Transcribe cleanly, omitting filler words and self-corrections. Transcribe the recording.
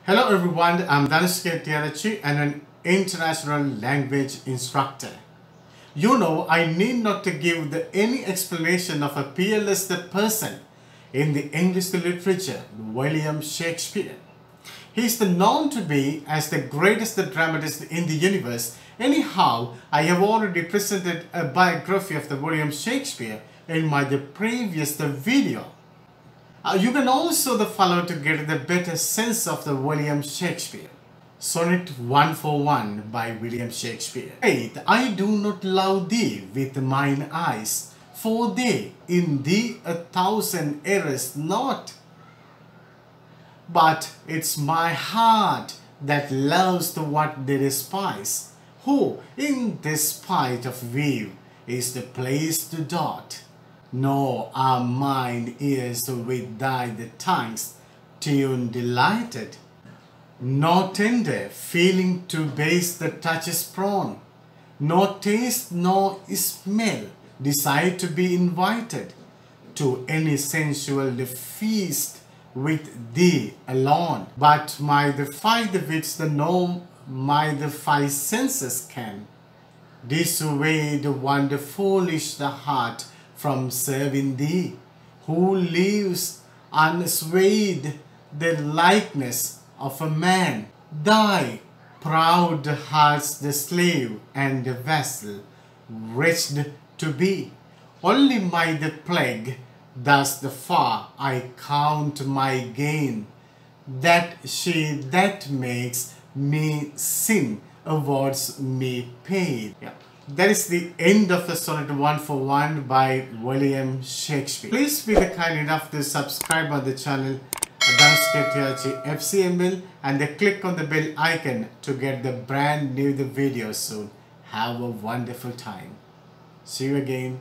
Hello everyone, I'm Dhanush and an international language instructor. You know, I need not to give any explanation of a peerless person in the English literature, William Shakespeare. He is known to be as the greatest dramatist in the universe. Anyhow, I have already presented a biography of the William Shakespeare in my previous video. You can also follow to get the better sense of the William Shakespeare. Sonnet 141 by William Shakespeare. Faith, I do not love thee with mine eyes, for they in thee 1,000 errors not. But it's my heart that loves what they despise, who in despite of view is the place to dot. Nor are mine ears with thy tongues tune delighted, nor tender feeling to base the touch is prone, nor taste nor smell desire to be invited to any sensual feast with thee alone. But my the five which the know my the five senses can dissuade wonder foolish the heart from serving thee, who lives unswayed the likeness of a man. Thy proud heart's the slave and the vessel, wretched to be. Only my the plague, thus the far I count my gain, that she that makes me sin awards me pain. Yeah. That is the end of the Sonnet 141 by William Shakespeare. Please be kind enough to subscribe on the channel FCML and click on the bell icon to get the brand new videos soon. Have a wonderful time. See you again.